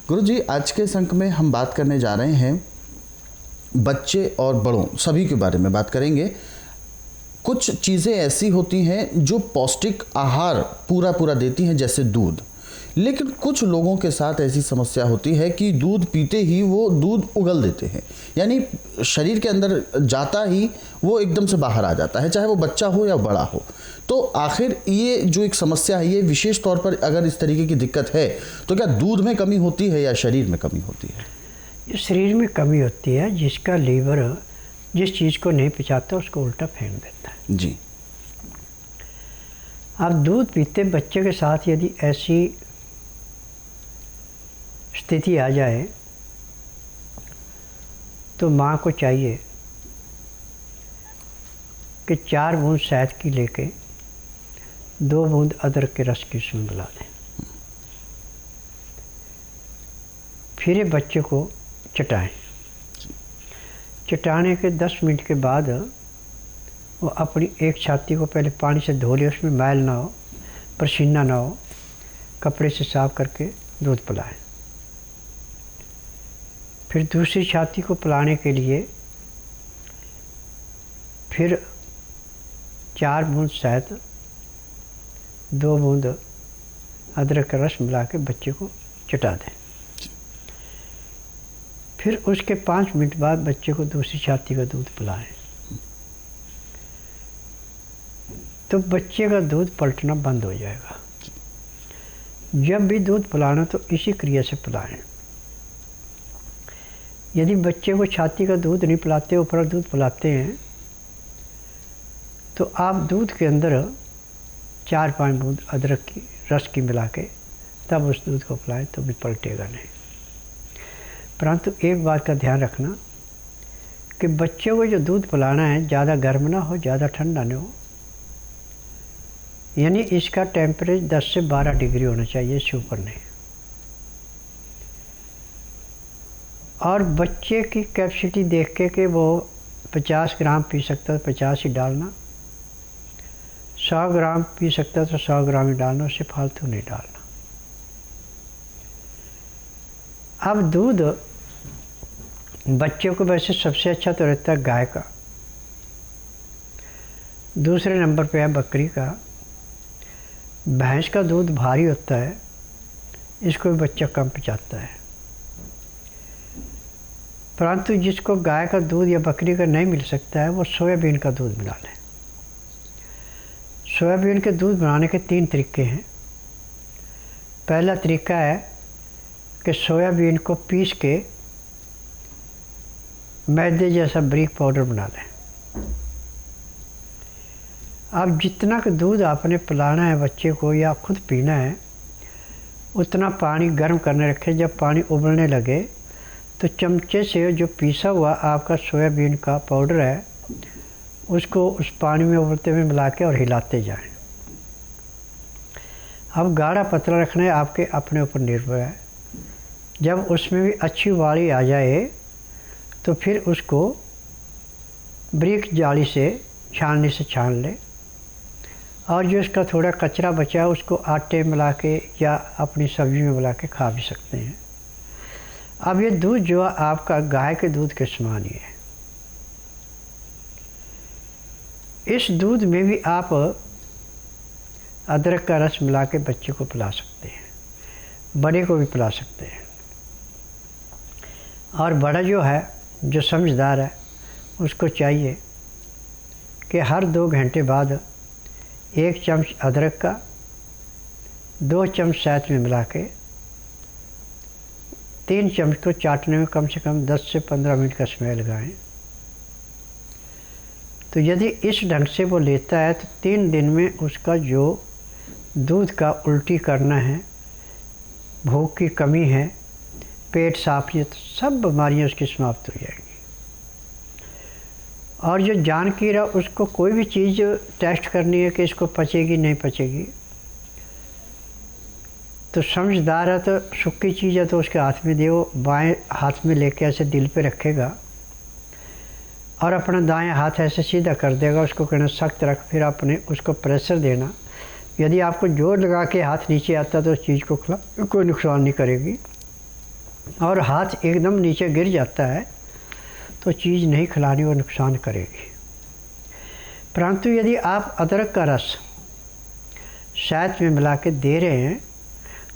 गुरुजी, आज के इस अंक में हम बात करने जा रहे हैं बच्चे और बड़ों सभी के बारे में बात करेंगे। कुछ चीज़ें ऐसी होती हैं जो पौष्टिक आहार पूरा पूरा देती हैं, जैसे दूध। लेकिन कुछ लोगों के साथ ऐसी समस्या होती है कि दूध पीते ही वो दूध उगल देते हैं, यानी शरीर के अंदर जाता ही वो एकदम से बाहर आ जाता है, चाहे वो बच्चा हो या बड़ा हो। तो आखिर ये जो एक समस्या है, ये विशेष तौर पर अगर इस तरीके की दिक्कत है तो क्या दूध में कमी होती है या शरीर में कमी होती है? ये शरीर में कमी होती है। जिसका लीवर जिस चीज़ को नहीं पचाता उसको उल्टा फेंक देता है जी। आप दूध पीते बच्चे के साथ यदि ऐसी स्थिति आ जाए तो माँ को चाहिए कि 4 बूंद शहद की लेके 2 बूंद अदरक के रस की उसमें मिला दें। फिर ये बच्चे को चटाएं। चटाने के 10 मिनट के बाद वो अपनी एक छाती को पहले पानी से धो ले, उसमें मैल ना हो, पसीना ना हो, कपड़े से साफ करके दूध पिलाएं। फिर दूसरी छाती को पिलाने के लिए फिर 4 बूंद शहद 2 बूंद अदरक का रस मिला के बच्चे को चटा दें। फिर उसके 5 मिनट बाद बच्चे को दूसरी छाती का दूध पिलाएं। तो बच्चे का दूध पलटना बंद हो जाएगा। जब भी दूध पिलाना तो इसी क्रिया से पिलाएं। यदि बच्चे को छाती का दूध नहीं पिलाते, ऊपर दूध पिलाते हैं, तो आप दूध के अंदर 4-5 बूंद अदरक की रस की मिला के तब उस दूध को पिलाएं तो भी पलटेगा नहीं। परंतु एक बात का ध्यान रखना कि बच्चे को जो दूध पिलाना है ज़्यादा गर्म ना हो, ज़्यादा ठंडा ना हो, यानी इसका टेम्परेचर 10 से 12 डिग्री होना चाहिए, इससे ऊपर नहीं। और बच्चे की कैपेसिटी देख के कि वो 50 ग्राम पी सकता है 50 ही डालना, 100 ग्राम पी सकता है तो 100 ग्राम ही डालना, उससे फालतू नहीं डालना। अब दूध बच्चे को वैसे सबसे अच्छा तो रहता है गाय का, दूसरे नंबर पे है बकरी का। भैंस का दूध भारी होता है, इसको भी बच्चा कम पचाता है। परंतु जिसको गाय का दूध या बकरी का नहीं मिल सकता है वो सोयाबीन का दूध मिला लें। सोयाबीन के दूध बनाने के 3 तरीके हैं। पहला तरीका है कि सोयाबीन को पीस के मैदे जैसा बारीक पाउडर बना लें। अब जितना का दूध आपने पिलाना है बच्चे को या खुद पीना है, उतना पानी गर्म करने रखें। जब पानी उबलने लगे तो चमचे से जो पीसा हुआ आपका सोयाबीन का पाउडर है उसको उस पानी में उबलते हुए मिला के और हिलाते जाएं। अब गाढ़ा पतला रखना है आपके अपने ऊपर निर्भर है। जब उसमें भी अच्छी उबाली आ जाए तो फिर उसको बारीक जाली से छानने से छान लें, और जो इसका थोड़ा कचरा बचा है उसको आटे मिला के या अपनी सब्ज़ी में मिला के खा भी सकते हैं। अब ये दूध जो है आपका गाय के दूध के समान ही है। इस दूध में भी आप अदरक का रस मिला के बच्चे को पिला सकते हैं, बड़े को भी पिला सकते हैं। और बड़ा जो है, जो समझदार है, उसको चाहिए कि हर 2 घंटे बाद 1 चम्मच अदरक का 2 चम्मच शहद में मिला के 3 चम्मच को चाटने में कम से कम 10 से 15 मिनट का समय लगाएं। तो यदि इस ढंग से वो लेता है तो 3 दिन में उसका जो दूध का उल्टी करना है, भूख की कमी है, पेट साफ है, तो सब बीमारियां उसकी समाप्त हो जाएंगी। और जो जानकीरा उसको कोई भी चीज़ टेस्ट करनी है कि इसको पचेगी नहीं पचेगी, तो समझदार है तो सूखी चीज़ है तो उसके हाथ में दे, वो बाएं हाथ में लेके ऐसे दिल पे रखेगा और अपना दाएं हाथ ऐसे सीधा कर देगा, उसको कहना सख्त रख, फिर आपने उसको प्रेशर देना। यदि आपको जोर लगा के हाथ नीचे आता तो उस चीज़ को कोई नुकसान नहीं करेगी। और हाथ एकदम नीचे गिर जाता है तो चीज़ नहीं खिलानी और नुकसान करेगी। परंतु यदि आप अदरक का रस शहद में मिला के दे रहे हैं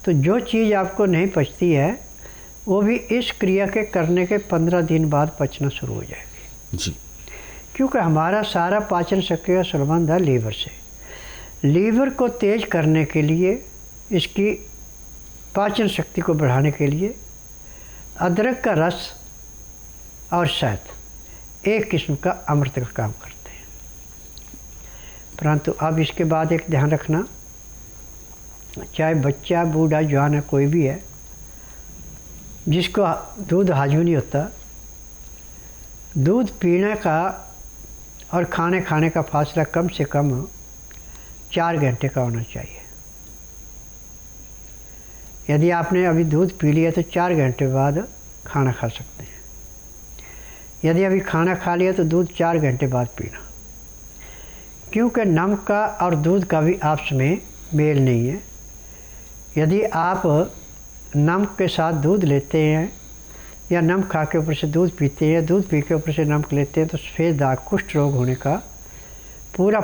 तो जो चीज़ आपको नहीं पचती है वो भी इस क्रिया के करने के 15 दिन बाद पचना शुरू हो जाएगी जी। क्योंकि हमारा सारा पाचन शक्ति का संबंध है लीवर से। लीवर को तेज करने के लिए, इसकी पाचन शक्ति को बढ़ाने के लिए अदरक का रस और शहद एक किस्म का अमृत का काम करते हैं। परंतु अब इसके बाद एक ध्यान रखना, चाहे बच्चा, बूढ़ा, जवान है, कोई भी है जिसको दूध हाजम नहीं होता, दूध पीने का और खाने का फासला कम से कम 4 घंटे का होना चाहिए। यदि आपने अभी दूध पी लिया तो 4 घंटे बाद खाना खा सकते हैं। यदि अभी खाना खा लिया तो दूध 4 घंटे बाद पीना, क्योंकि नमक का और दूध का भी आपस में मेल नहीं है। यदि आप नमक के साथ दूध लेते हैं या नमक खा के ऊपर से दूध पीते हैं, दूध पी के ऊपर से नमक लेते हैं तो सफ़ेद दाग, कुष्ठ रोग होने का पूरा